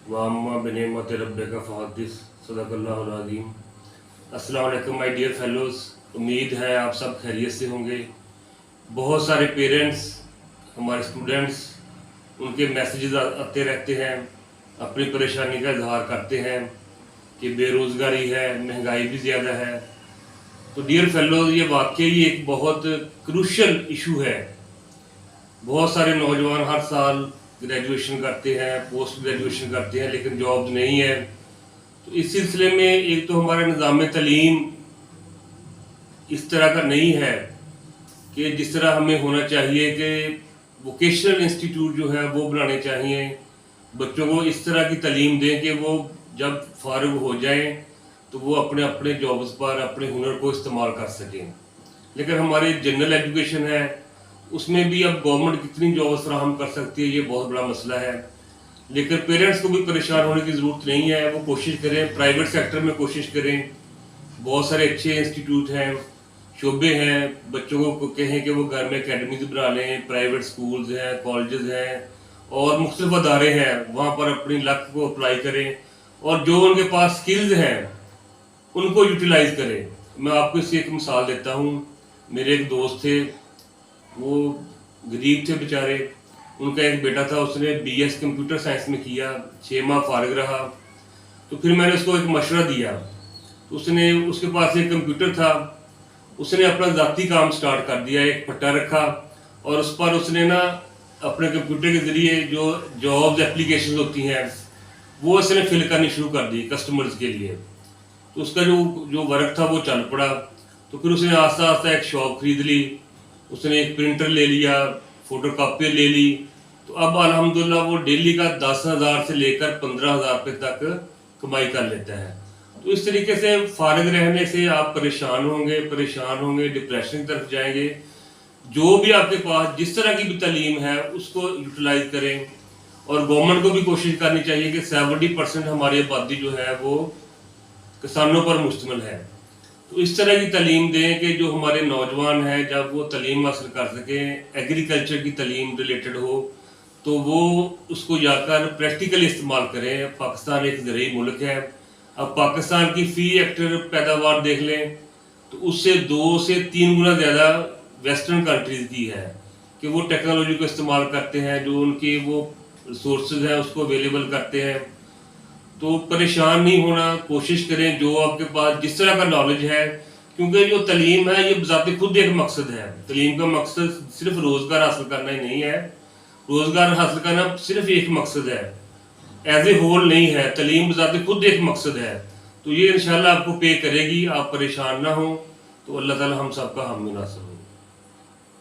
वाम्मा बिनेमत रब्बिका फहद्दिस सदक़ल्लाहुल अज़ीम। अस्सलाम वालेकुम my dear fellows, उम्मीद है आप सब खैरियत से होंगे। बहुत सारे पेरेंट्स, हमारे स्टूडेंट्स, उनके मैसेजेस आते रहते हैं, अपनी परेशानी का इजहार करते हैं कि बेरोज़गारी है, महंगाई भी ज़्यादा है। तो डियर फेलोज़, ये वाकई एक बहुत क्रूशल इशू है। बहुत सारे नौजवान हर साल ग्रेजुएशन करते हैं, पोस्ट ग्रेजुएशन करते हैं, लेकिन जॉब नहीं है। तो इस सिलसिले में एक तो हमारा निज़ाम तालीम इस तरह का नहीं है कि जिस तरह हमें होना चाहिए कि वोकेशनल इंस्टीट्यूट जो है वो बनाने चाहिए, बच्चों को इस तरह की तालीम दें कि वो जब फारिग हो जाएं तो वो अपने अपने जॉब्स पर अपने हुनर को इस्तेमाल कर सकें। लेकिन हमारी जनरल एजुकेशन है, उसमें भी अब गवर्नमेंट कितनी जॉब्स फराहम कर सकती है, ये बहुत बड़ा मसला है। लेकिन पेरेंट्स को भी परेशान होने की ज़रूरत नहीं है, वो कोशिश करें, प्राइवेट सेक्टर में कोशिश करें। बहुत सारे अच्छे इंस्टीट्यूट हैं, शोबे हैं, बच्चों को कहें कि वो घर में अकेडमीज बना लें, प्राइवेट स्कूल्स हैं, कॉलेजेस हैं और मुख्तलिफ अदारे हैं, वहाँ पर अपनी लक को अप्लाई करें और जो उनके पास स्किल्स हैं उनको यूटिलाइज करें। मैं आपको इससे एक मिसाल देता हूँ। मेरे एक दोस्त थे, वो गरीब थे बेचारे। उनका एक बेटा था, उसने BS कंप्यूटर साइंस में किया, 6 माह फारिग रहा। तो फिर मैंने उसको एक मशवरा दिया। तो उसके पास एक कंप्यूटर था, उसने अपना ज़ाती काम स्टार्ट कर दिया, एक पट्टा रखा और उस पर उसने ना अपने कंप्यूटर के ज़रिए जो जॉब्स एप्लीकेशन होती हैं वो उसने फिल करनी शुरू कर दी कस्टमर्स के लिए। तो उसका जो वर्क था वो चल पड़ा। तो फिर उसने आस्ता आस्ता एक शॉप खरीद ली, उसने एक प्रिंटर ले लिया, फोटोकॉपी ले ली। तो अब अल्हम्दुलिल्लाह वो डेली का 10,000 से लेकर 15,000 रुपये तक कमाई कर लेता है। तो इस तरीके से फारिग रहने से आप परेशान होंगे, डिप्रेशन की तरफ जाएंगे। जो भी आपके पास जिस तरह की भी तालीम है उसको यूटिलाइज करें और गवर्नमेंट को भी कोशिश करनी चाहिए कि 70% हमारी आबादी जो है वो किसानों पर मुश्तमिल है। तो इस तरह की तालीम दें कि जो हमारे नौजवान हैं, जब वो तालीम हासिल कर सकें, एग्रीकल्चर की तालीम रिलेटेड हो, तो वो उसको जाकर प्रैक्टिकली इस्तेमाल करें। पाकिस्तान एक ज़रई मुल्क है। अब पाकिस्तान की फ़ी हेक्टर पैदावार देख लें तो उससे 2 से 3 गुना ज़्यादा वेस्टर्न कंट्रीज़ की है कि वो टेक्नोलॉजी को इस्तेमाल करते हैं, जो उनकी वो रिसोर्सेज हैं उसको अवेलेबल करते हैं। तो परेशान नहीं होना, कोशिश करें जो आपके पास जिस तरह का नॉलेज है, क्योंकि जो तालीम है ये बज़ाते खुद एक मकसद है। तालीम का मकसद सिर्फ रोज़गार हासिल करना ही नहीं है, रोज़गार हासिल करना सिर्फ एक मकसद है, एज ए होल नहीं है। तालीम बज़ाते खुद एक मकसद है। तो ये इंशाल्लाह आपको पे करेगी, आप परेशान ना हो। तो अल्लाह ताला हम सबका हामी नासिर हो।